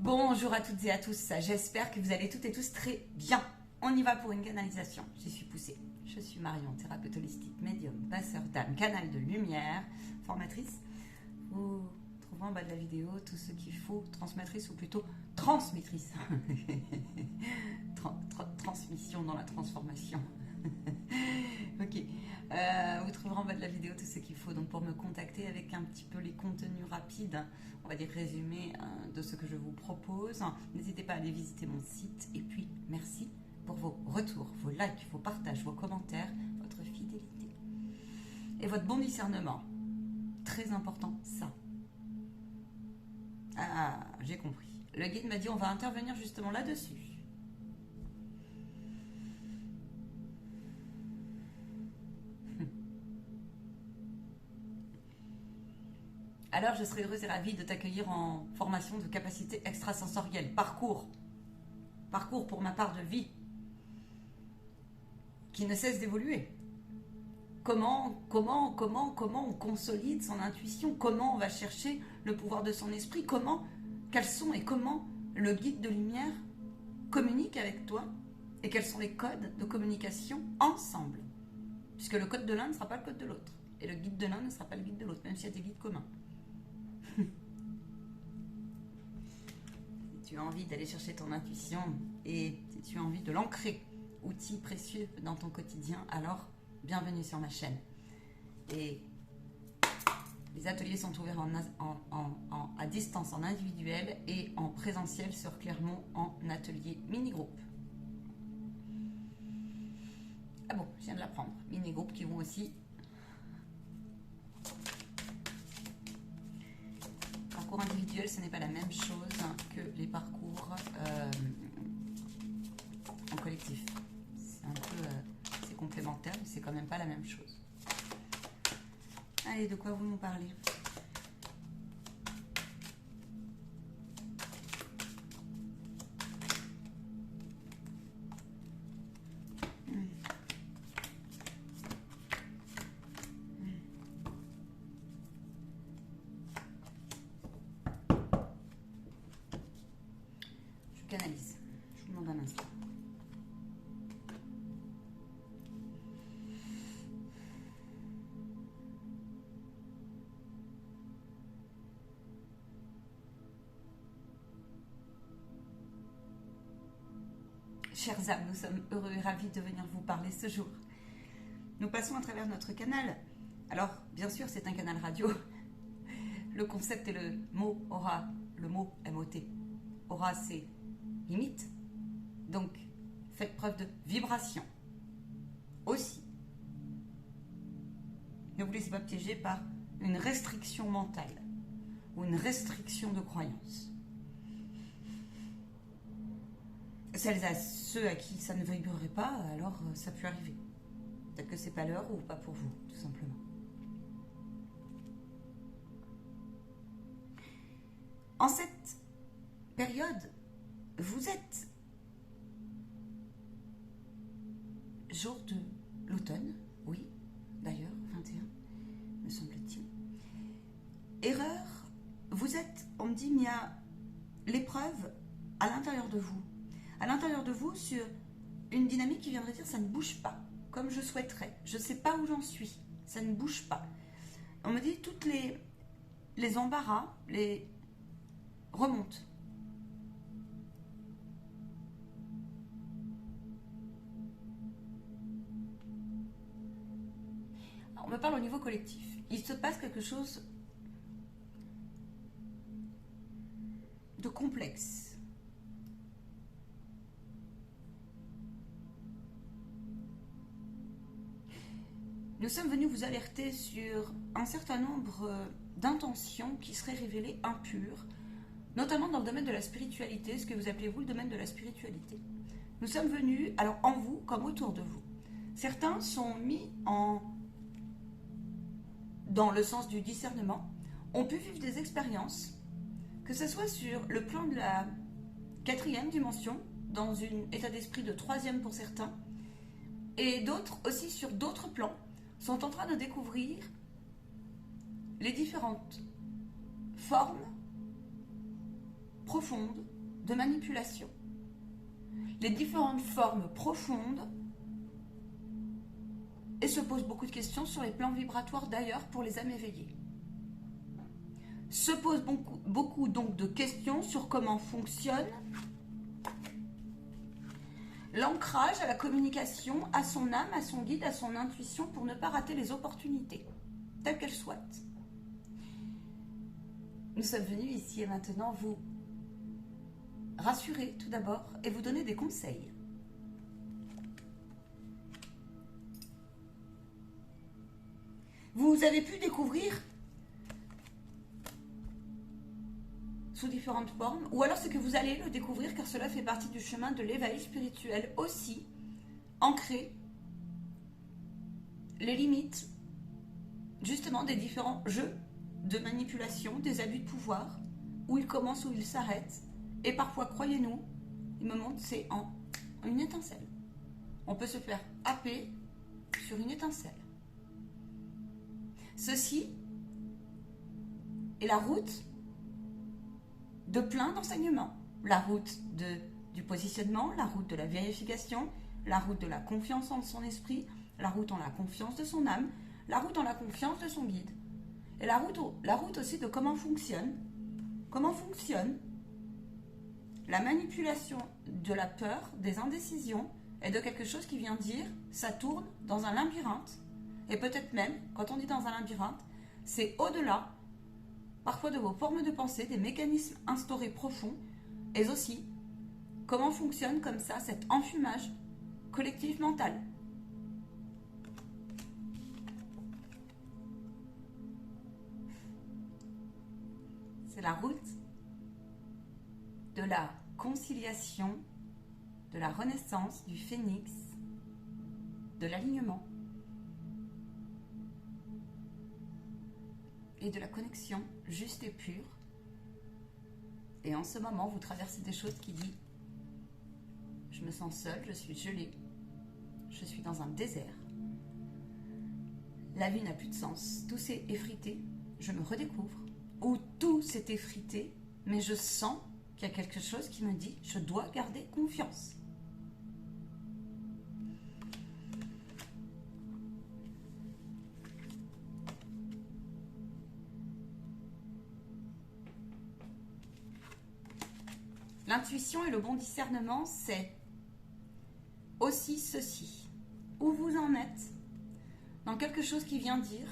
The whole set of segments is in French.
Bonjour à toutes et à tous, j'espère que vous allez toutes et tous très bien. On y va pour une canalisation, j'y suis poussée. Je suis Marion, thérapeute holistique, médium, passeur d'âme, canal de lumière, formatrice. Vous trouverez en bas de la vidéo tout ce qu'il faut, transmettrice ou plutôt transmettrice. Transmission dans la transformation. Ok. Vous trouverez en bas de la vidéo tout ce qu'il faut donc pour me contacter avec un petit peu les contenus rapides, on va dire résumé de ce que je vous propose. N'hésitez pas à aller visiter mon site et puis merci pour vos retours, vos likes, vos partages, vos commentaires, votre fidélité et votre bon discernement. Très important ça. Ah, j'ai compris. Le guide m'a dit on va intervenir justement là-dessus. Alors, je serai heureuse et ravie de t'accueillir en formation de capacité extrasensorielle. Parcours pour ma part de vie, qui ne cesse d'évoluer. Comment on consolide son intuition, comment on va chercher le pouvoir de son esprit, quels sont et comment le guide de lumière communique avec toi et quels sont les codes de communication ensemble. Puisque le code de l'un ne sera pas le code de l'autre. Et le guide de l'un ne sera pas le guide de l'autre, même s'il y a des guides communs. Si tu as envie d'aller chercher ton intuition et si tu as envie de l'ancrer, outil précieux dans ton quotidien, alors bienvenue sur ma chaîne. Et les ateliers sont ouverts à distance, en individuel et en présentiel sur Clermont en atelier mini-groupe. Ah bon, je viens de l'apprendre. Mini-groupes qui vont aussi. Parcours individuel, ce n'est pas la même chose que les parcours en collectif. C'est un peu c'est complémentaire, mais c'est quand même pas la même chose. Allez, de quoi vous m'en parlez? Canalise. Je vous demande un instant. Chers âmes, nous sommes heureux et ravis de venir vous parler ce jour. Nous passons à travers notre canal. Alors, bien sûr, c'est un canal radio. Le concept est le mot aura, le mot MOT. Aura, c'est limite. Donc, faites preuve de vibration. Aussi. Ne vous laissez pas piéger par une restriction mentale ou une restriction de croyance. Ceux à qui ça ne vibrerait pas, alors ça peut arriver. Peut-être que c'est pas l'heure ou pas pour vous, tout simplement. En cette période, vous êtes jour de l'automne, oui, d'ailleurs, 21, me semble-t-il. Erreur, vous êtes, on me dit, il y a l'épreuve à l'intérieur de vous. À l'intérieur de vous, sur une dynamique qui viendrait dire ça ne bouge pas, comme je souhaiterais. Je ne sais pas où j'en suis, ça ne bouge pas. On me dit toutes les embarras, les remontent. On me parle au niveau collectif. Il se passe quelque chose de complexe. Nous sommes venus vous alerter sur un certain nombre d'intentions qui seraient révélées impures, notamment dans le domaine de la spiritualité, ce que vous appelez vous le domaine de la spiritualité. Nous sommes venus, alors en vous comme autour de vous. Certains sont mis dans le sens du discernement, ont pu vivre des expériences, que ce soit sur le plan de la 4e dimension, dans un état d'esprit de 3e pour certains, et d'autres aussi sur d'autres plans, sont en train de découvrir les différentes formes profondes de manipulation. Les différentes formes profondes, et se pose beaucoup de questions sur les plans vibratoires d'ailleurs pour les âmes éveillées. Se pose beaucoup donc de questions sur comment fonctionne l'ancrage à la communication, à son âme, à son guide, à son intuition pour ne pas rater les opportunités, telles qu'elles soient. Nous sommes venus ici et maintenant vous rassurer tout d'abord et vous donner des conseils. Vous avez pu découvrir sous différentes formes, ou alors c'est que vous allez le découvrir car cela fait partie du chemin de l'éveil spirituel aussi, ancrer les limites justement des différents jeux de manipulation, des abus de pouvoir, où ils commencent, où ils s'arrêtent, et parfois, croyez-nous, ils me montrent, c'est en une étincelle. On peut se faire happer sur une étincelle. Ceci est la route de plein d'enseignements. La route du positionnement, la route de la vérification, la route de la confiance en son esprit, la route en la confiance de son âme, la route en la confiance de son guide. Et la route aussi de comment fonctionne la manipulation de la peur, des indécisions et de quelque chose qui vient dire ça tourne dans un labyrinthe. Et peut-être même, quand on dit dans un labyrinthe, c'est au-delà parfois de vos formes de pensée, des mécanismes instaurés profonds, et aussi comment fonctionne comme ça cet enfumage collectif mental. C'est la route de la conciliation, de la renaissance, du phénix, de l'alignement et de la connexion juste et pure. Et en ce moment, vous traversez des choses qui disent « Je me sens seule, je suis gelée, je suis dans un désert. La vie n'a plus de sens, tout s'est effrité, je me redécouvre. » Ou tout s'est effrité, mais je sens qu'il y a quelque chose qui me dit « Je dois garder confiance. » L'intuition et le bon discernement, c'est aussi ceci. Où vous en êtes dans quelque chose qui vient dire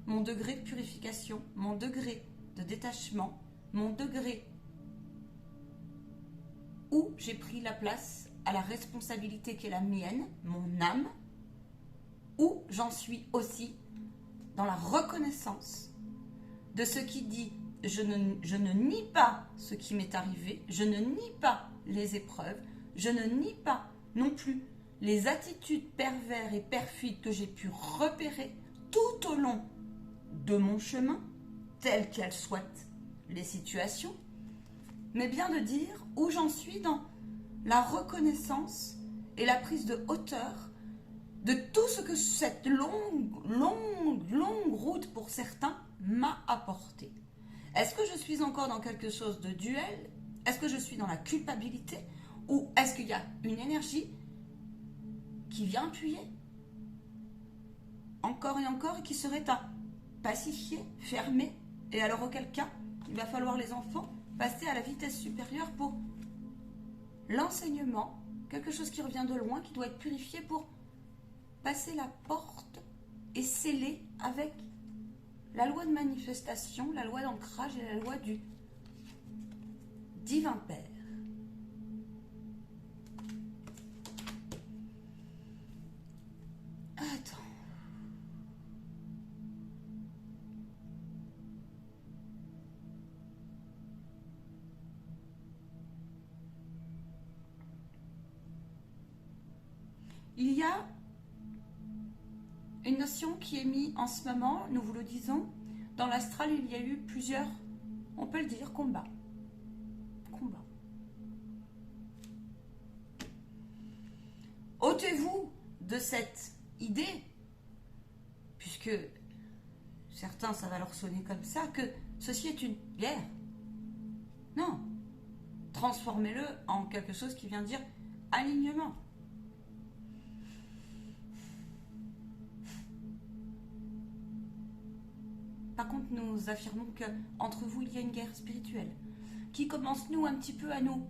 mon degré de purification, mon degré de détachement, mon degré où j'ai pris la place à la responsabilité qui est la mienne, mon âme, où j'en suis aussi dans la reconnaissance de ce qui dit je ne nie pas ce qui m'est arrivé, je ne nie pas les épreuves, je ne nie pas non plus les attitudes pervers et perfides que j'ai pu repérer tout au long de mon chemin, telles qu'elles soient les situations, mais bien de dire où j'en suis dans la reconnaissance et la prise de hauteur de tout ce que cette longue route pour certains m'a apporté. Est-ce que je suis encore dans quelque chose de duel? Est-ce que je suis dans la culpabilité? Ou est-ce qu'il y a une énergie qui vient appuyer encore et encore et qui serait à pacifier, fermer? Et alors auquel cas, il va falloir les enfants passer à la vitesse supérieure pour l'enseignement, quelque chose qui revient de loin, qui doit être purifié pour passer la porte et sceller avec la loi de manifestation, la loi d'ancrage et la loi du divin Père. Attends. Il y a une notion qui est mise en ce moment, nous vous le disons, dans l'astral il y a eu plusieurs, on peut le dire, combats. Ôtez-vous de cette idée, puisque certains ça va leur sonner comme ça, que ceci est une guerre. Non. Transformez-le en quelque chose qui vient dire alignement. Par contre, nous affirmons que entre vous, il y a une guerre spirituelle qui commence, nous, un petit peu à nous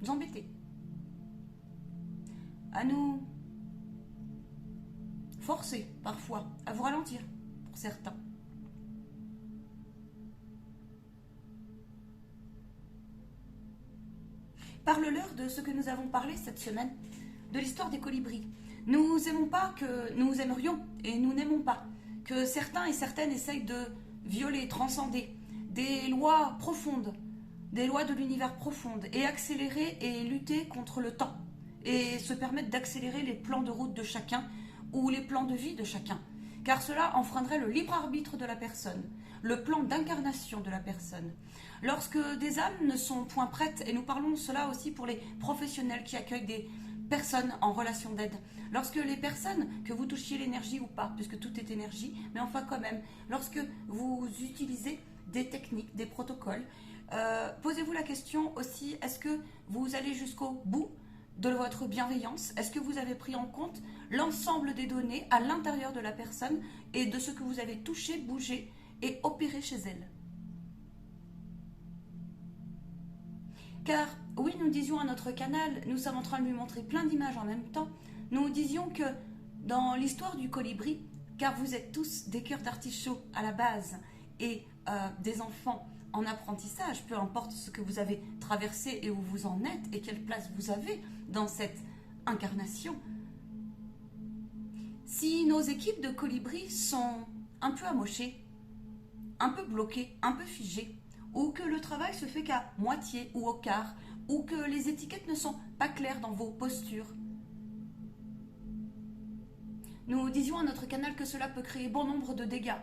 embêter, à nous forcer, parfois, à vous ralentir, pour certains. Parle-leur de ce que nous avons parlé cette semaine, de l'histoire des colibris. Nous aimons pas que nous aimerions, et nous n'aimons pas, que certains et certaines essayent de violer, transcender des lois profondes, des lois de l'univers profondes, et accélérer et lutter contre le temps, et se permettre d'accélérer les plans de route de chacun, ou les plans de vie de chacun, car cela enfreindrait le libre arbitre de la personne, le plan d'incarnation de la personne. Lorsque des âmes ne sont point prêtes, et nous parlons de cela aussi pour les professionnels qui accueillent des personnes en relation d'aide, lorsque les personnes, que vous touchiez l'énergie ou pas, puisque tout est énergie, mais enfin quand même, lorsque vous utilisez des techniques, des protocoles, posez-vous la question aussi, est-ce que vous allez jusqu'au bout de votre bienveillance? Est-ce que vous avez pris en compte l'ensemble des données à l'intérieur de la personne et de ce que vous avez touché, bougé et opéré chez elle? Car oui, nous disions à notre canal, nous sommes en train de lui montrer plein d'images en même temps, nous disions que dans l'histoire du colibri, car vous êtes tous des cœurs d'artichaut à la base et des enfants en apprentissage, peu importe ce que vous avez traversé et où vous en êtes et quelle place vous avez dans cette incarnation, si nos équipes de colibris sont un peu amochées, un peu bloquées, un peu figées, ou que le travail se fait qu'à moitié ou au quart, ou que les étiquettes ne sont pas claires dans vos postures. Nous disions à notre canal que cela peut créer bon nombre de dégâts.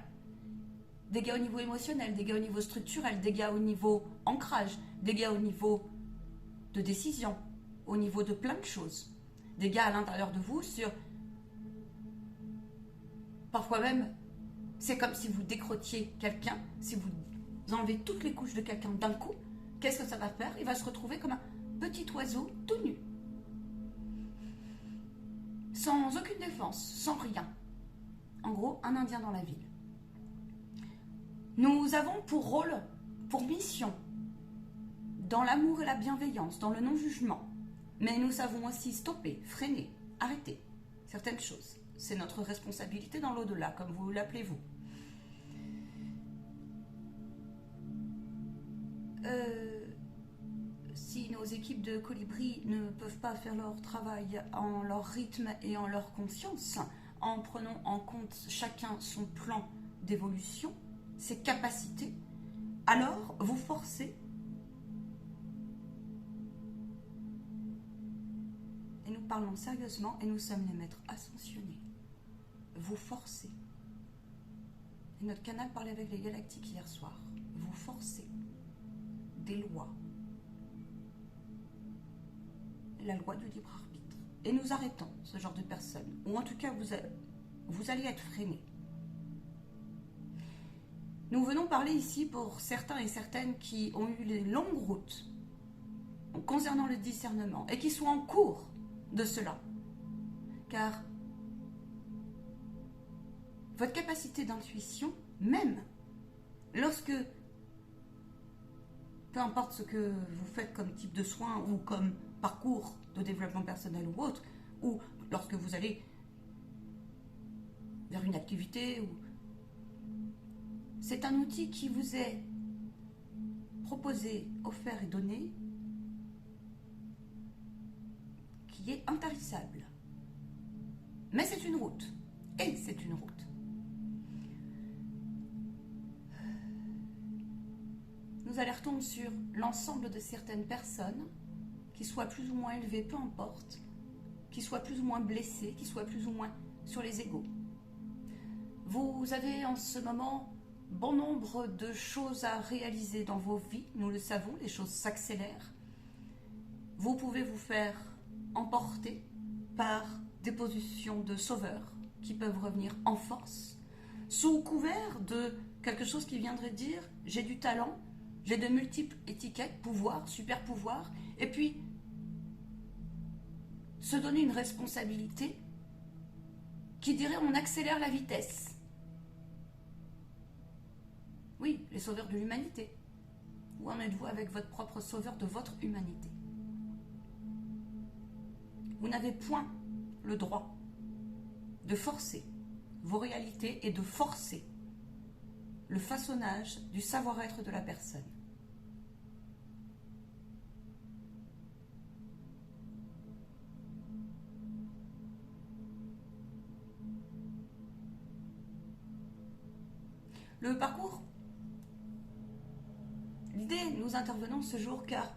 Dégâts au niveau émotionnel, dégâts au niveau structurel, dégâts au niveau ancrage, dégâts au niveau de décision, au niveau de plein de choses. Dégâts à l'intérieur de vous sur... Parfois même, c'est comme si vous décrotiez quelqu'un, si vous enlevez toutes les couches de quelqu'un d'un coup, qu'est-ce que ça va faire? Il va se retrouver comme un petit oiseau tout nu. Sans aucune défense, sans rien. En gros, un Indien dans la ville. Nous avons pour rôle, pour mission, dans l'amour et la bienveillance, dans le non-jugement, mais nous savons aussi stopper, freiner, arrêter certaines choses. C'est notre responsabilité dans l'au-delà, comme vous l'appelez vous. Si nos équipes de colibris ne peuvent pas faire leur travail en leur rythme et en leur conscience, en prenant en compte chacun son plan d'évolution, ses capacités, alors vous forcez, et nous parlons sérieusement, et nous sommes les maîtres ascensionnés, vous forcez, et notre canal parlait avec les galactiques hier soir, vous forcez des lois, la loi du libre arbitre, et nous arrêtons ce genre de personnes, ou en tout cas vous allez être freinés. Nous venons parler ici pour certains et certaines qui ont eu les longues routes concernant le discernement et qui sont en cours de cela. Car votre capacité d'intuition, même lorsque, peu importe ce que vous faites comme type de soins ou comme parcours de développement personnel ou autre, ou lorsque vous allez vers une activité ou... C'est un outil qui vous est proposé, offert et donné, qui est intarissable. Mais c'est une route. Et c'est une route. Nous alertons sur l'ensemble de certaines personnes, qui soient plus ou moins élevées, peu importe, qui soient plus ou moins blessées, qui soient plus ou moins sur les égaux. Vous avez en ce moment bon nombre de choses à réaliser dans vos vies, nous le savons, les choses s'accélèrent. Vous pouvez vous faire emporter par des positions de sauveurs qui peuvent revenir en force, sous couvert de quelque chose qui viendrait dire « j'ai du talent, j'ai de multiples étiquettes, pouvoirs, super pouvoirs, et puis se donner une responsabilité qui dirait on accélère la vitesse. Oui, les sauveurs de l'humanité. Où en êtes-vous avec votre propre sauveur de votre humanité? Vous n'avez point le droit de forcer vos réalités et de forcer le façonnage du savoir-être de la personne. Le parcours, l'idée, nous intervenons ce jour car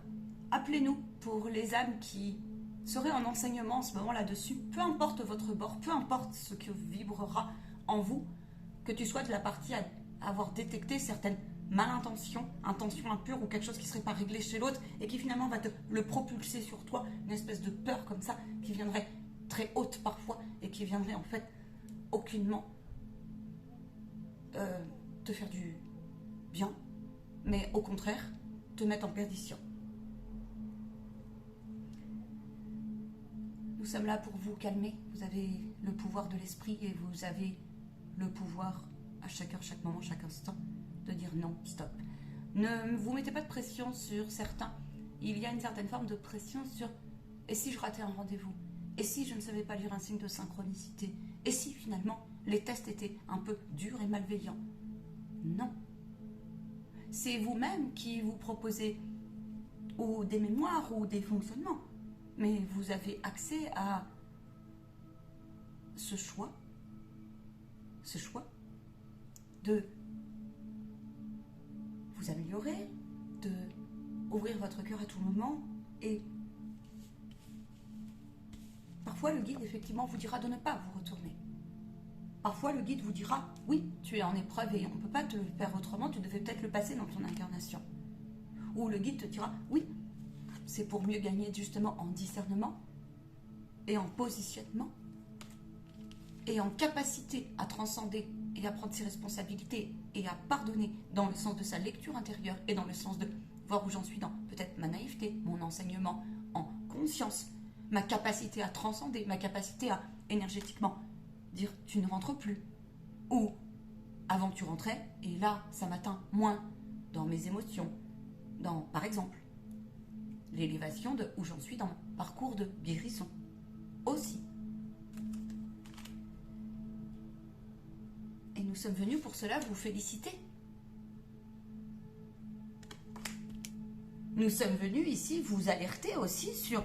appelez-nous pour les âmes qui seraient en enseignement en ce moment là-dessus, peu importe votre bord, peu importe ce que vibrera en vous, que tu sois de la partie à avoir détecté certaines malintentions, intentions impures ou quelque chose qui ne serait pas réglé chez l'autre et qui finalement va te le propulser sur toi, une espèce de peur comme ça qui viendrait très haute parfois et qui viendrait en fait aucunement te faire du bien, mais au contraire te mettre en perdition. Nous sommes là pour vous calmer. Vous avez le pouvoir de l'esprit et vous avez le pouvoir à chaque heure, chaque moment, chaque instant de dire non, stop. Ne vous mettez pas de pression sur certains. Il y a une certaine forme de pression sur et si je ratais un rendez-vous? Et si je ne savais pas lire un signe de synchronicité? Et si finalement les tests étaient un peu durs et malveillants? Non. C'est vous-même qui vous proposez ou des mémoires ou des fonctionnements. Mais vous avez accès à ce choix de vous améliorer, de ouvrir votre cœur à tout moment et parfois le guide effectivement vous dira de ne pas vous retourner. Parfois le guide vous dira oui, tu es en épreuve et on ne peut pas te le faire autrement, tu devais peut-être le passer dans ton incarnation. Ou le guide te dira oui, c'est pour mieux gagner justement en discernement et en positionnement et en capacité à transcender et à prendre ses responsabilités et à pardonner dans le sens de sa lecture intérieure et dans le sens de voir où j'en suis dans peut-être ma naïveté, mon enseignement en conscience, ma capacité à transcender, ma capacité à énergétiquement dire tu ne rentres plus ou avant tu rentrais et là ça m'atteint moins dans mes émotions, dans par exemple l'élévation de où j'en suis dans mon parcours de guérison aussi. Et nous sommes venus pour cela vous féliciter. Nous sommes venus ici vous alerter aussi sur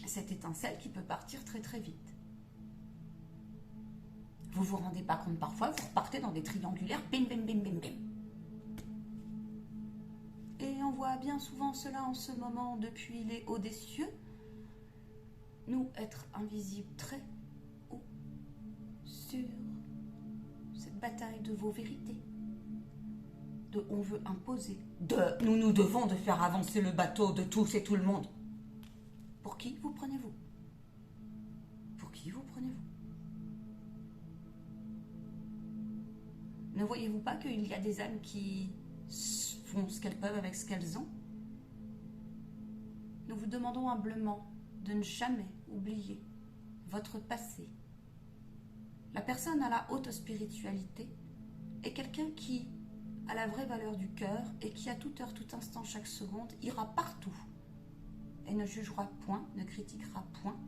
cette étincelle qui peut partir très très vite. Vous vous rendez pas compte parfois, vous repartez dans des triangulaires, bim bim bim bim bim. Et on voit bien souvent cela en ce moment depuis les hauts des cieux. Nous être invisibles très haut sur cette bataille de vos vérités. De on veut imposer. De nous devons de faire avancer le bateau de tous et tout le monde. Pour qui vous prenez-vous? Pour qui vous prenez-vous? Ne voyez-vous pas qu'il y a des âmes qui font ce qu'elles peuvent avec ce qu'elles ont? Nous vous demandons humblement de ne jamais oublier votre passé. La personne à la haute spiritualité est quelqu'un qui a la vraie valeur du cœur et qui à toute heure, tout instant, chaque seconde, ira partout et ne jugera point, ne critiquera point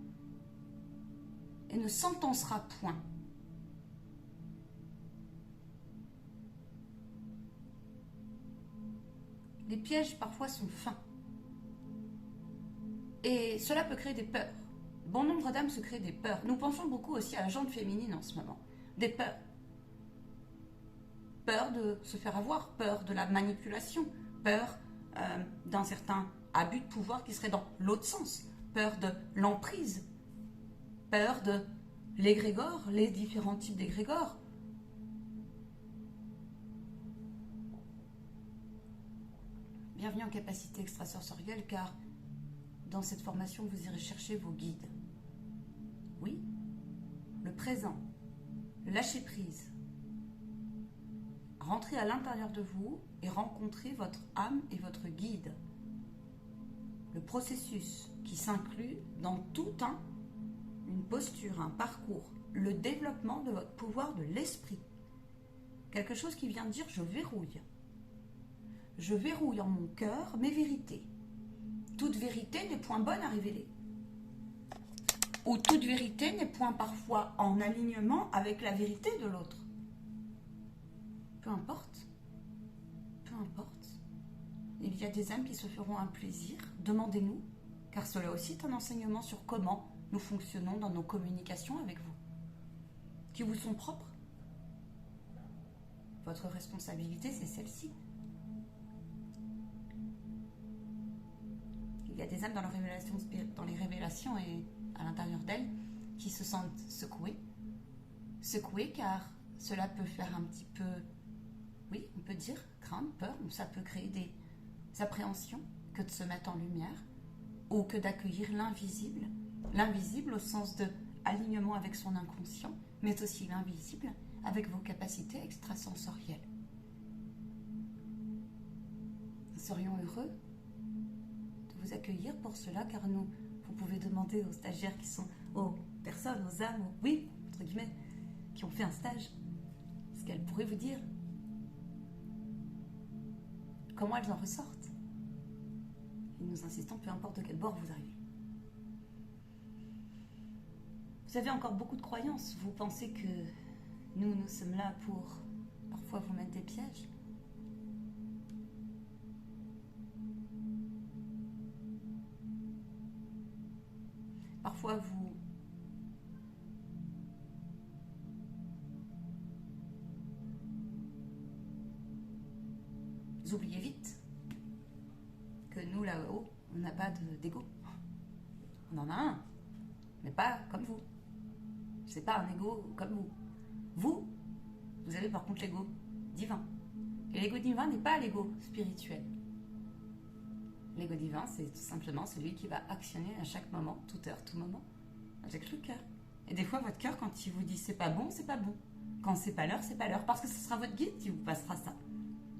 et ne sentencera point. Les pièges parfois sont fins. Et cela peut créer des peurs. Bon nombre d'âmes se créent des peurs. Nous pensons beaucoup aussi à la jante féminine en ce moment. Des peurs. Peur de se faire avoir, peur de la manipulation, peur d'un certain abus de pouvoir qui serait dans l'autre sens, peur de l'emprise, peur de l'égrégore, les différents types d'égrégores. Bienvenue en capacité extrasensorielle car dans cette formation, vous irez chercher vos guides. Oui, le présent, lâchez prise. Rentrez à l'intérieur de vous et rencontrez votre âme et votre guide. Le processus qui s'inclut dans tout une posture, un parcours, le développement de votre pouvoir de l'esprit. Quelque chose qui vient dire je verrouille. Je verrouille en mon cœur mes vérités. Toute vérité n'est point bonne à révéler. Ou toute vérité n'est point parfois en alignement avec la vérité de l'autre. Peu importe. Peu importe. Il y a des âmes qui se feront un plaisir. Demandez-nous, car cela aussi est un enseignement sur comment nous fonctionnons dans nos communications avec vous, qui vous sont propres. Votre responsabilité, c'est celle-ci. Il y a des âmes dans les révélations et à l'intérieur d'elles qui se sentent secouées. Secouées car cela peut faire un petit peu, oui, on peut dire crainte, peur, ou ça peut créer des appréhensions que de se mettre en lumière ou que d'accueillir l'invisible. L'invisible au sens de alignement avec son inconscient, mais aussi l'invisible avec vos capacités extrasensorielles. Nous serions heureux de vous accueillir pour cela, car vous pouvez demander aux stagiaires qui sont, aux personnes, aux âmes, oui, entre guillemets, qui ont fait un stage, ce qu'elles pourraient vous dire. Comment elles en ressortent. Et nous insistons, peu importe de quel bord vous arrivez. Vous avez encore beaucoup de croyances. Vous pensez que nous sommes là pour parfois vous mettre des pièges. Parfois vous oubliez vite que nous là-haut, on n'a pas d'ego. On en a un, mais pas comme vous. C'est pas un ego comme vous. Vous avez par contre l'ego divin. Et l'ego divin n'est pas l'ego spirituel. L'ego divin, c'est tout simplement celui qui va actionner à chaque moment, toute heure, tout moment, avec le cœur. Et des fois, votre cœur, quand il vous dit c'est pas bon, c'est pas bon. Quand c'est pas l'heure, c'est pas l'heure. Parce que ce sera votre guide qui vous passera ça.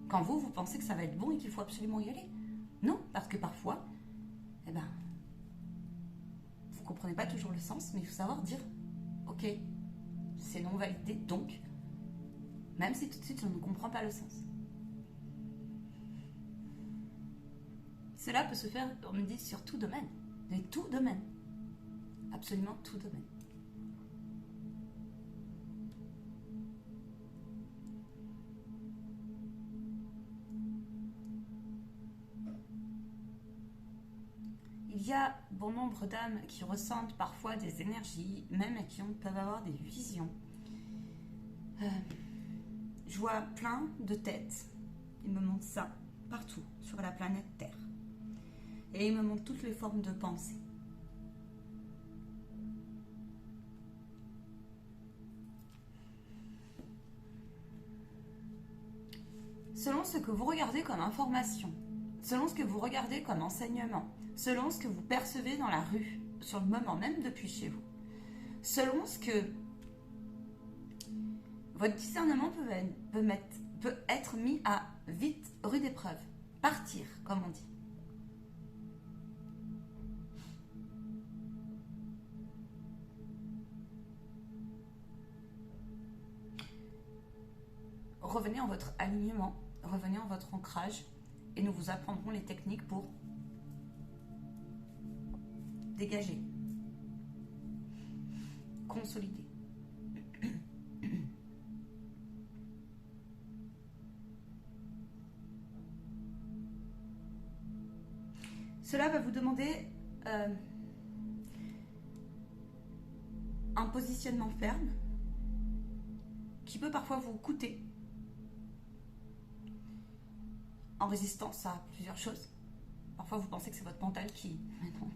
Quand vous pensez que ça va être bon et qu'il faut absolument y aller. Non, parce que parfois, vous comprenez pas toujours le sens, mais il faut savoir dire ok, c'est non validé, donc, même si tout de suite je ne comprends pas le sens. Cela peut se faire, on me dit, sur tout domaine. Mais tout domaine. Absolument tout domaine. Il y a bon nombre d'âmes qui ressentent parfois des énergies, même qui peuvent avoir des visions. Je vois plein de têtes. Ils me montrent ça partout sur la planète Terre. Et ils me montrent toutes les formes de pensée. Selon ce que vous regardez comme information, selon ce que vous regardez comme enseignement, selon ce que vous percevez dans la rue, sur le moment même depuis chez vous, selon ce que votre discernement peut être mis à vite rude épreuve, partir, comme on dit. Revenez en votre alignement, revenez en votre ancrage et nous vous apprendrons les techniques pour dégager, consolider. Cela va vous demander un positionnement ferme qui peut parfois vous coûter en résistance à plusieurs choses. Parfois vous pensez que c'est votre mental qui... Mais non,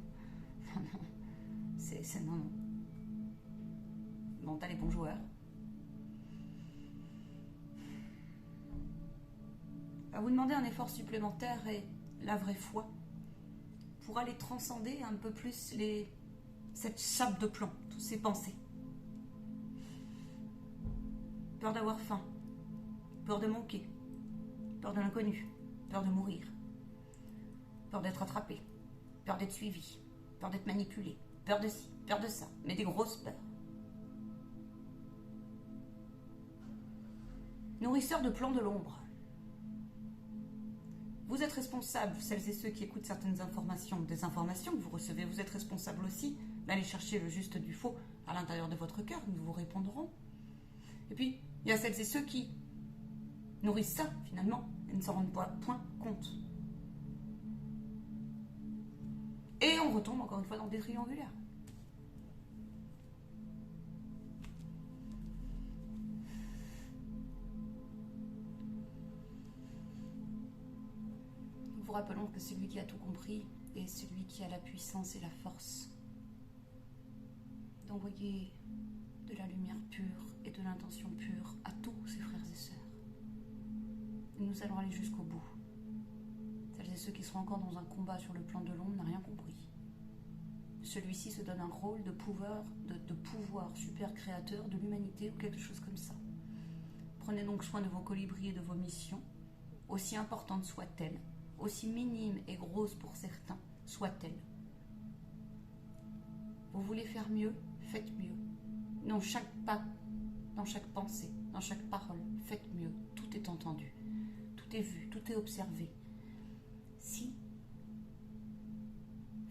non, c'est non. Le mental est bon joueur. Va vous demander un effort supplémentaire et la vraie foi pour aller transcender un peu plus cette chape de plomb, toutes ces pensées. Peur d'avoir faim, peur de manquer, peur de l'inconnu, peur de mourir, peur d'être attrapé, peur d'être suivi, peur d'être manipulé, peur de ci, peur de ça, mais des grosses peurs. Nourrisseurs de plans de l'ombre. Vous êtes responsables, celles et ceux qui écoutent certaines informations, des informations que vous recevez, vous êtes responsables aussi d'aller chercher le juste du faux à l'intérieur de votre cœur, nous vous répondrons. Et puis, il y a celles et ceux qui nourrissent ça, finalement, et ne s'en rendent point compte. Et on retombe encore une fois dans des triangulaires. Nous vous rappelons que celui qui a tout compris est celui qui a la puissance et la force d'envoyer de la lumière pure et de l'intention pure à tous ses frères et sœurs. Et nous allons aller jusqu'au bout. Celles et ceux qui seront encore dans un combat sur le plan de l'ombre n'ont rien compris. Celui-ci se donne un rôle de pouvoir super créateur de l'humanité ou quelque chose comme ça. Prenez donc soin de vos colibris et de vos missions, aussi importantes soient-elles, aussi minimes et grosses pour certains soient-elles. Vous voulez faire mieux, faites mieux. Dans chaque pas, dans chaque pensée, dans chaque parole, faites mieux. Tout est entendu, tout est vu, tout est observé. Si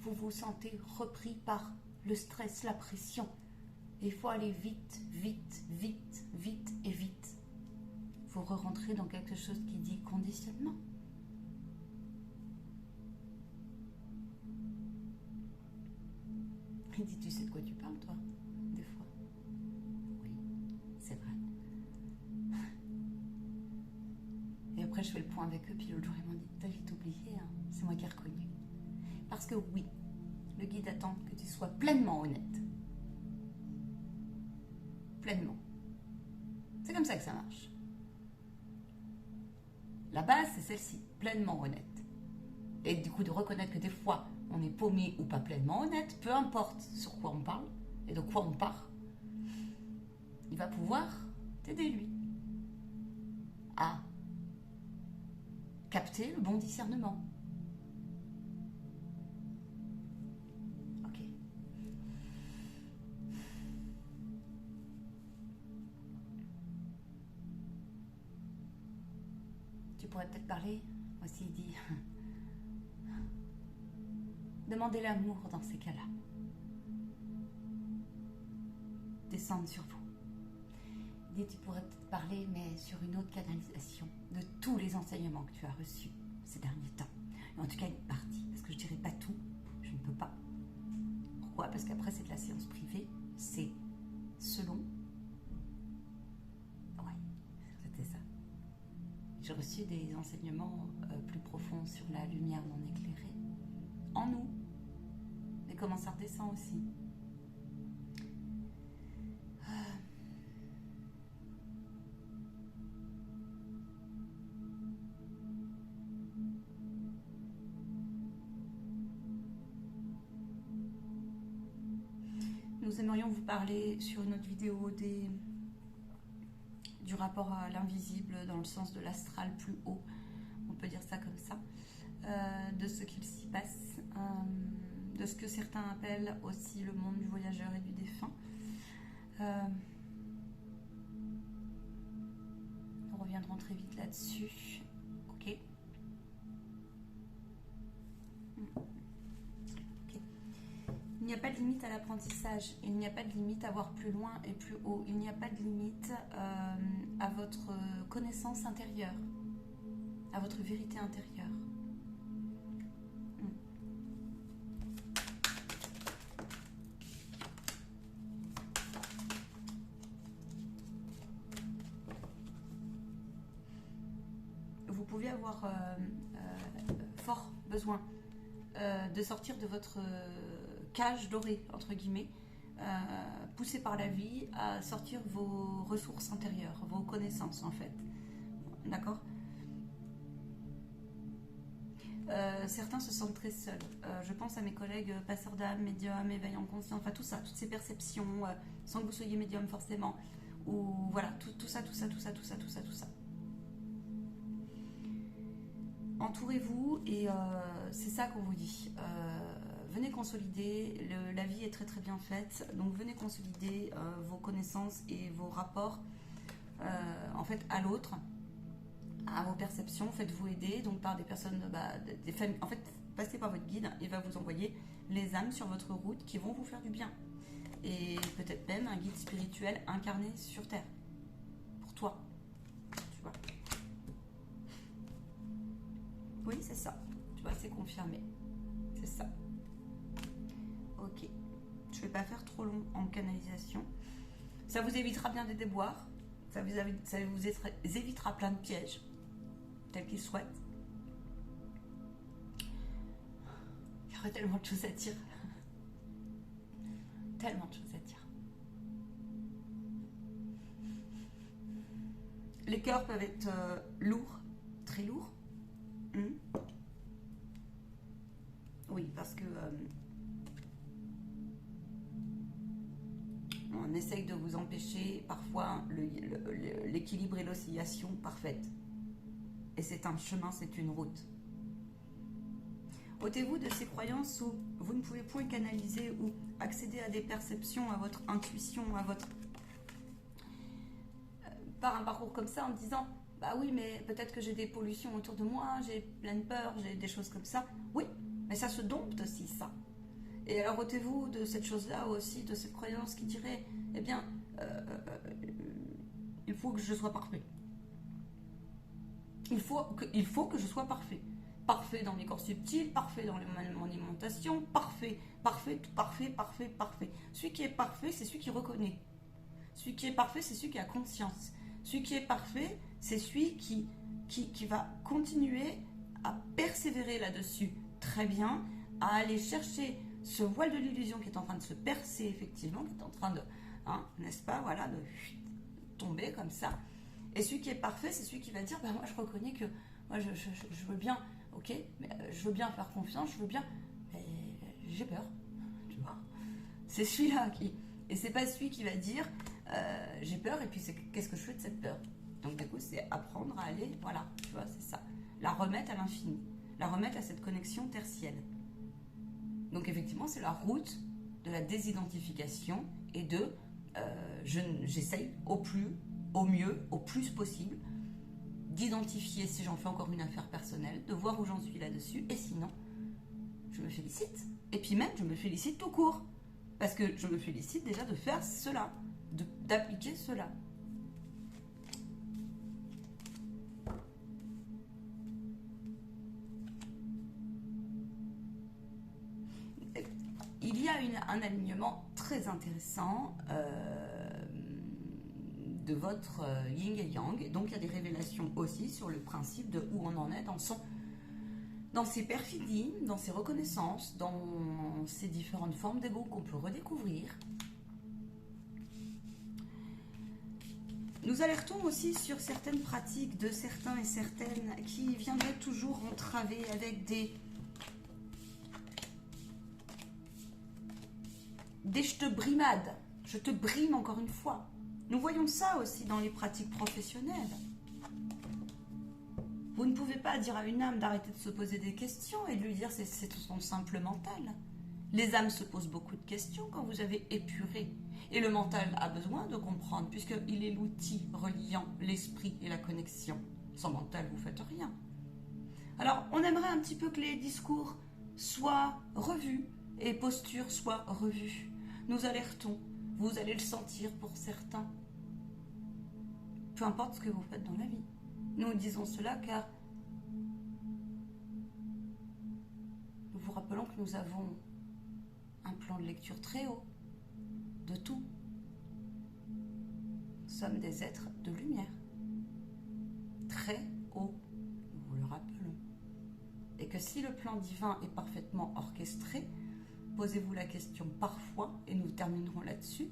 vous vous sentez repris par le stress, la pression, il faut aller vite, vite, vite, vite et vite. Vous re-rentrez dans quelque chose qui dit conditionnement. Il dit, tu sais de quoi tu parles, toi, des fois. Oui, c'est vrai. Et après, je fais le point avec eux, puis l'autre jour, ils m'ont dit, t'as vite oublié, hein. C'est moi qui ai reconnu. Parce que oui, le guide attend que tu sois pleinement honnête. Pleinement. C'est comme ça que ça marche. La base, c'est celle-ci, pleinement honnête. Et du coup, de reconnaître que des fois, on est paumé ou pas pleinement honnête, peu importe sur quoi on parle et de quoi on part, il va pouvoir t'aider, lui, à capter le bon discernement. Ok. Tu pourrais peut-être parler, aussi, il dit... Demandez l'amour dans ces cas-là. Descendre sur vous. Il dit, tu pourrais peut-être parler, mais sur une autre canalisation de tous les enseignements que tu as reçus ces derniers temps. Et en tout cas, une partie, parce que je ne dirais pas tout, je ne peux pas. Pourquoi? Parce qu'après, c'est de la séance privée, c'est selon... Ouais, c'était ça. J'ai reçu des enseignements plus profonds sur la lumière non éclairée, en nous. Mais comment ça redescend aussi. Nous aimerions vous parler sur une autre vidéo du rapport à l'invisible dans le sens de l'astral plus haut, on peut dire ça comme ça, de ce qu'il s'y passe, de ce que certains appellent aussi le monde du voyageur et du défunt. Nous reviendrons très vite là-dessus. Ok. Il n'y a pas de limite à l'apprentissage, il n'y a pas de limite à voir plus loin et plus haut, il n'y a pas de limite à votre connaissance intérieure, à votre vérité intérieure. Vous pouvez avoir fort besoin de sortir de votre cage dorée, entre guillemets, poussé par la vie à sortir vos ressources intérieures, vos connaissances en fait. D'accord? certains se sentent très seuls. Je pense à mes collègues passeurs d'âme, médiums, éveil en conscience, enfin tout ça, toutes ces perceptions, sans que vous soyez médium forcément, ou voilà, tout ça. Entourez-vous et c'est ça qu'on vous dit. Venez consolider, la vie est très très bien faite, donc venez consolider vos connaissances et vos rapports en fait à l'autre, à vos perceptions, faites-vous aider donc par des personnes, des familles, en fait passez par votre guide, il va vous envoyer les âmes sur votre route qui vont vous faire du bien et peut-être même un guide spirituel incarné sur Terre, pour toi, tu vois. Oui, c'est ça, tu vois, c'est confirmé, c'est ça. Ok, je ne vais pas faire trop long en canalisation, ça vous évitera bien des déboires, ça vous évitera plein de pièges, tels qu'ils souhaitent. Il y aurait tellement de choses à dire. Tellement de choses à dire. Les cœurs peuvent être lourds, très lourds. Oui, parce que on essaye de vous empêcher parfois l'équilibre et l'oscillation parfaite. Et c'est un chemin, c'est une route. Ôtez-vous de ces croyances où vous ne pouvez point canaliser ou accéder à des perceptions, à votre intuition, à votre... par un parcours comme ça en me disant bah oui, mais peut-être que j'ai des pollutions autour de moi, j'ai plein de peur, j'ai des choses comme ça. Oui, mais ça se dompte aussi, ça. Et alors ôtez-vous de cette chose-là aussi, de cette croyance qui dirait eh bien, il faut que je sois parfait. Il faut que je sois parfait. Parfait dans mes corps subtils, parfait dans mon alimentation, parfait. Celui qui est parfait, c'est celui qui reconnaît. Celui qui est parfait, c'est celui qui a conscience. Celui qui est parfait, c'est celui qui va continuer à persévérer là-dessus. Très bien, à aller chercher ce voile de l'illusion qui est en train de se percer, effectivement, qui est en train de, n'est-ce pas, voilà, de tomber comme ça. Et celui qui est parfait, c'est celui qui va dire, bah moi je reconnais que, moi je veux bien, ok, mais je veux bien faire confiance, je veux bien, mais j'ai peur, tu vois. C'est celui-là qui, et c'est pas celui qui va dire, j'ai peur, et puis qu'est-ce que je fais de cette peur? Donc du coup, c'est apprendre à aller, voilà, tu vois, c'est ça. La remettre à l'infini, la remettre à cette connexion tertielle. Donc effectivement, c'est la route de la désidentification et de, j'essaye au mieux, au plus possible, d'identifier si j'en fais encore une affaire personnelle, de voir où j'en suis là-dessus, et sinon, je me félicite. Et puis même, je me félicite tout court, parce que je me félicite déjà de faire cela, d'appliquer cela. Il y a un alignement très intéressant de votre yin et yang. Donc il y a des révélations aussi sur le principe de où on en est dans ses perfidies, dans ses reconnaissances, dans ces différentes formes d'ego qu'on peut redécouvrir. Nous alertons aussi sur certaines pratiques de certains et certaines qui viendraient toujours entraver avec des je te brimade, je te brime encore une fois. Nous voyons ça aussi dans les pratiques professionnelles. Vous ne pouvez pas dire à une âme d'arrêter de se poser des questions et de lui dire c'est son simple mental. Les âmes se posent beaucoup de questions quand vous avez épuré. Et le mental a besoin de comprendre puisqu'il est l'outil reliant l'esprit et la connexion. Sans mental, vous ne faites rien. Alors, on aimerait un petit peu que les discours soient revus et postures soient revues. Nous alertons, vous allez le sentir pour certains. Peu importe ce que vous faites dans la vie. Nous disons cela car nous vous rappelons que nous avons un plan de lecture très haut de tout. Nous sommes des êtres de lumière. Très haut, nous vous le rappelons. Et que si le plan divin est parfaitement orchestré, posez-vous la question parfois, et nous terminerons là-dessus,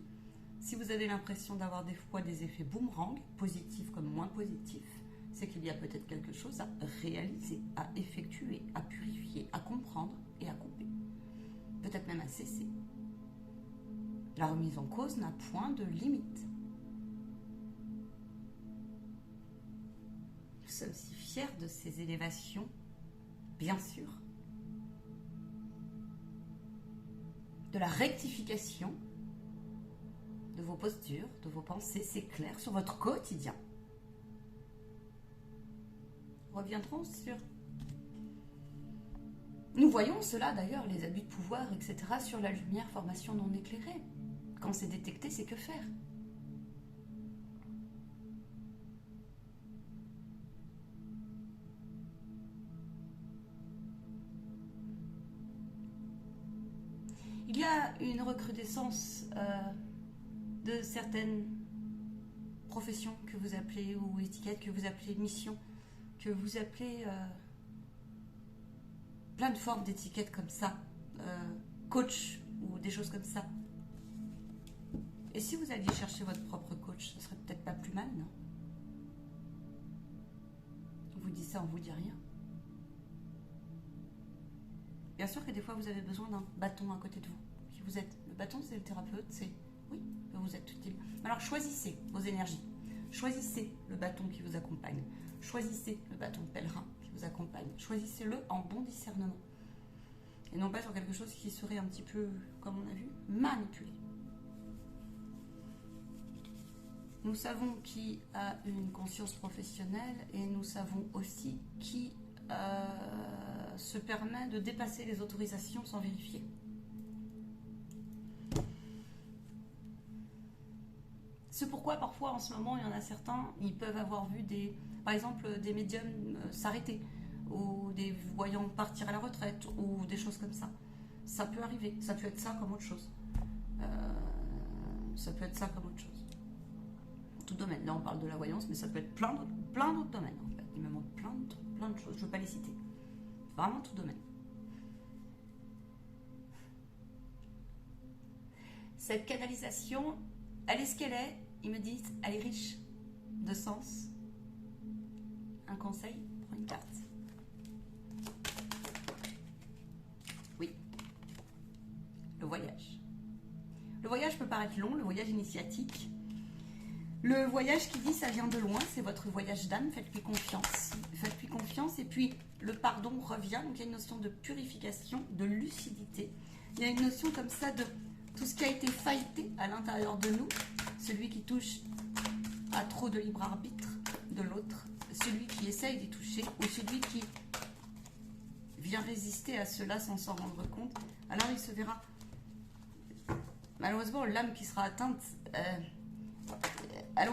si vous avez l'impression d'avoir des fois des effets boomerang, positifs comme moins positifs, c'est qu'il y a peut-être quelque chose à réaliser, à effectuer, à purifier, à comprendre et à couper. Peut-être même à cesser. La remise en cause n'a point de limite. Nous sommes si fiers de ces élévations, bien sûr. De la rectification de vos postures, de vos pensées, c'est clair, sur votre quotidien. Reviendrons sur... Nous voyons cela d'ailleurs, les abus de pouvoir, etc., sur la lumière, formation non éclairée. Quand c'est détecté, c'est que faire? Il y a une recrudescence de certaines professions que vous appelez, ou étiquettes que vous appelez mission, que vous appelez plein de formes d'étiquettes comme ça, coach ou des choses comme ça. Et si vous alliez chercher votre propre coach, ce serait peut-être pas plus mal, non? On vous dit ça, on vous dit rien. Bien sûr que des fois, vous avez besoin d'un bâton à côté de vous. Qui vous êtes. Le bâton, c'est le thérapeute, c'est... Oui, vous êtes utile. Alors, choisissez vos énergies. Choisissez le bâton qui vous accompagne. Choisissez le bâton pèlerin qui vous accompagne. Choisissez-le en bon discernement. Et non pas sur quelque chose qui serait un petit peu, comme on a vu, manipulé. Nous savons qui a une conscience professionnelle et nous savons aussi qui se permet de dépasser les autorisations sans vérifier. C'est pourquoi parfois en ce moment il y en a certains, ils peuvent avoir vu par exemple des médiums s'arrêter ou des voyants partir à la retraite ou des choses comme ça. Ça peut arriver, ça peut être ça comme autre chose. Ça peut être ça comme autre chose. Tout domaine, là on parle de la voyance, mais ça peut être plein d'autres domaines en fait. Il me manque plein de choses, je ne veux pas les citer. Vraiment tout domaine. Cette canalisation, elle est ce qu'elle est. Ils me disent, elle est riche de sens. Un conseil, prends une carte. Oui. Le voyage. Le voyage peut paraître long, le voyage initiatique. Le voyage qui dit ça vient de loin, c'est votre voyage d'âme, faites-lui confiance. Faites-lui confiance et puis le pardon revient. Donc il y a une notion de purification, de lucidité. Il y a une notion comme ça de tout ce qui a été failleté à l'intérieur de nous. Celui qui touche à trop de libre arbitre de l'autre. Celui qui essaye d'y toucher ou celui qui vient résister à cela sans s'en rendre compte. Alors il se verra. Malheureusement, l'âme qui sera atteinte... elle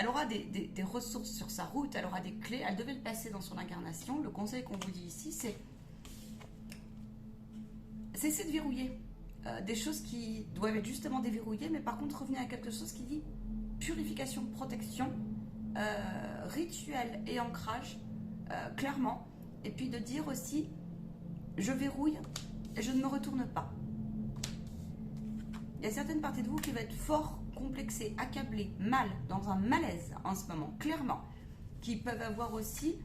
aura des ressources sur sa route, elle aura des clés, elle devait le passer dans son incarnation. Le conseil qu'on vous dit ici, c'est cessez de verrouiller des choses qui doivent être justement déverrouillées, mais par contre revenez à quelque chose qui dit purification, protection, rituel et ancrage, clairement, et puis de dire aussi je verrouille et je ne me retourne pas. Il y a certaines parties de vous qui vont être fort complexées, accablées, mal, dans un malaise en ce moment, clairement, qui peuvent avoir aussi,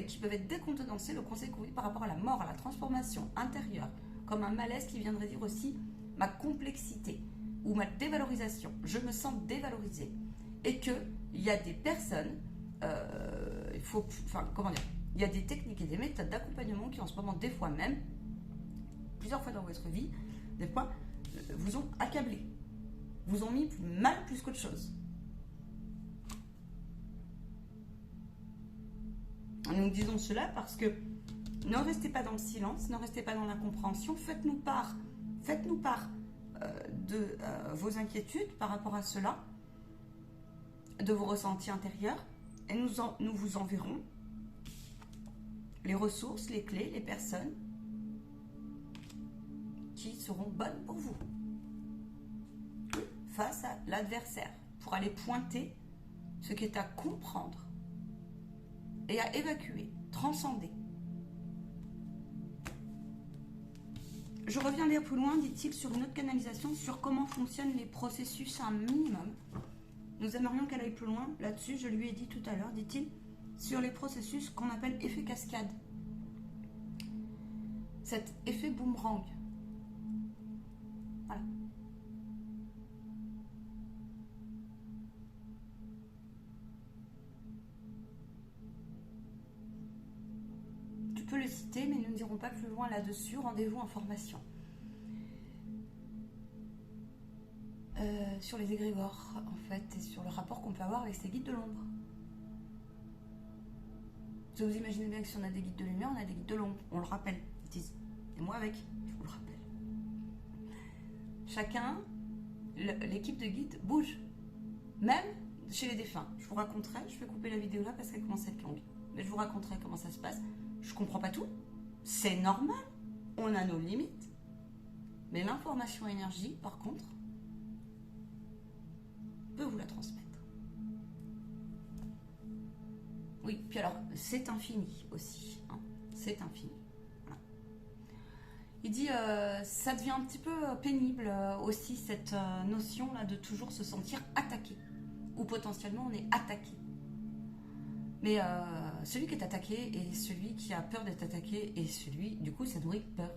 qui peuvent être décontenancées, le conseil qu'on dit par rapport à la mort, à la transformation intérieure, comme un malaise qui viendrait dire aussi ma complexité ou ma dévalorisation. Je me sens dévalorisée. Et qu'il y a des personnes, il y a des techniques et des méthodes d'accompagnement qui en ce moment, des fois même, plusieurs fois dans votre vie, des fois, vous ont accablé, vous ont mis mal plus qu'autre chose. Nous disons cela parce que ne restez pas dans le silence, ne restez pas dans l'incompréhension, faites-nous part de vos inquiétudes par rapport à cela, de vos ressentis intérieurs, et nous vous enverrons les ressources, les clés, les personnes qui seront bonnes pour vous face à l'adversaire, pour aller pointer ce qui est à comprendre et à évacuer, transcender. Je reviens lire plus loin, dit-il, sur une autre canalisation, sur comment fonctionnent les processus, un minimum. Nous aimerions qu'elle aille plus loin. Là-dessus, je lui ai dit tout à l'heure, dit-il, sur les processus qu'on appelle effet cascade. Cet effet boomerang. Voilà. Tu peux le citer, mais nous n'irons pas plus loin là-dessus. Rendez-vous en formation. Sur les égrégores, en fait, et sur le rapport qu'on peut avoir avec ces guides de l'ombre. Vous imaginez bien que si on a des guides de lumière, on a des guides de l'ombre. On le rappelle, ils disent. Et moi avec, je vous le rappelle. Chacun, l'équipe de guides bouge. Même chez les défunts. Je vous raconterai, je vais couper la vidéo là parce qu'elle commence à être longue. Mais je vous raconterai comment ça se passe. Je comprends pas tout. C'est normal. On a nos limites. Mais l'information énergie, par contre, peut vous la transmettre. Oui, puis alors, c'est infini aussi. Hein, c'est infini. Voilà. Il dit, ça devient un petit peu pénible aussi, cette notion-là de toujours se sentir attaqué. Ou potentiellement, on est attaqué. Mais celui qui est attaqué et celui qui a peur d'être attaqué et celui, du coup, ça nourrit peur.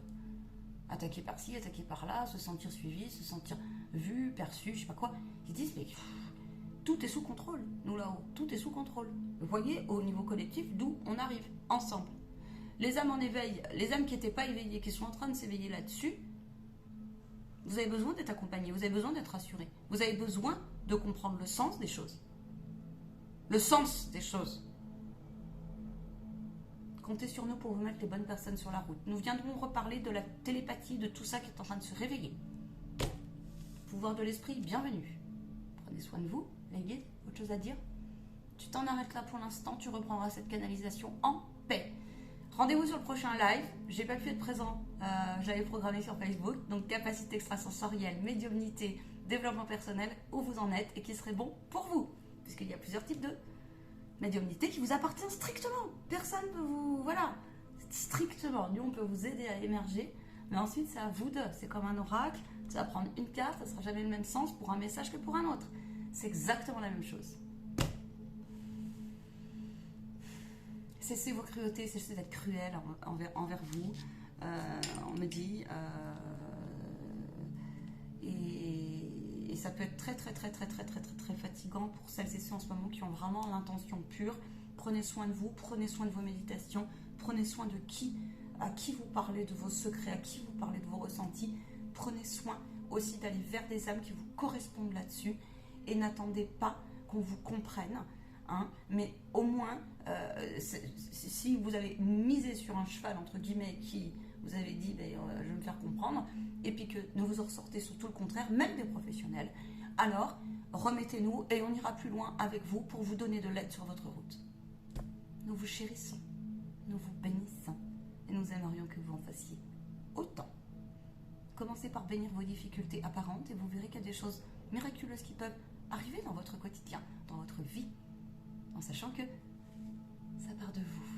Attaqué par-ci, attaqué par-là, se sentir suivi, se sentir vu, perçu, je sais pas quoi. Ils disent, mais tout est sous contrôle, nous là-haut, tout est sous contrôle. Vous voyez, au niveau collectif, d'où on arrive, ensemble. Les âmes en éveil, les âmes qui n'étaient pas éveillées, qui sont en train de s'éveiller là-dessus, vous avez besoin d'être accompagné, vous avez besoin d'être rassuré, vous avez besoin de comprendre le sens des choses. Le sens des choses. Comptez sur nous pour vous mettre les bonnes personnes sur la route. Nous viendrons reparler de la télépathie, de tout ça qui est en train de se réveiller. Pouvoir de l'esprit, bienvenue. Prenez soin de vous, les guides. Autre chose à dire? Tu t'en arrêtes là pour l'instant, tu reprendras cette canalisation en paix. Rendez-vous sur le prochain live. J'ai pas pu être présent, j'avais programmé sur Facebook. Donc capacité extrasensorielle, médiumnité, développement personnel, où vous en êtes et qui serait bon pour vous. Puisqu'il y a plusieurs types de médiumnité qui vous appartient strictement. Personne ne peut vous... Voilà, strictement. Nous, on peut vous aider à émerger, mais ensuite, c'est à vous deux. C'est comme un oracle, ça va prendre une carte, ça ne sera jamais le même sens pour un message que pour un autre. C'est exactement la même chose. Cessez vos cruautés, cessez d'être cruel envers vous. On me dit... Et ça peut être très fatigant pour celles et ceux en ce moment qui ont vraiment l'intention pure. Prenez soin de vous, prenez soin de vos méditations, prenez soin de à qui vous parlez de vos secrets, à qui vous parlez de vos ressentis. Prenez soin aussi d'aller vers des âmes qui vous correspondent là-dessus et n'attendez pas qu'on vous comprenne. Hein, mais au moins, si vous avez misé sur un cheval, entre guillemets, qui vous avez dit, je vais me faire comprendre, et puis que ne vous en ressortez surtout le contraire, même des professionnels, alors remettez-nous et on ira plus loin avec vous pour vous donner de l'aide sur votre route. Nous vous chérissons, nous vous bénissons et nous aimerions que vous en fassiez autant. Commencez par bénir vos difficultés apparentes et vous verrez qu'il y a des choses miraculeuses qui peuvent arriver dans votre quotidien, dans votre vie, en sachant que ça part de vous.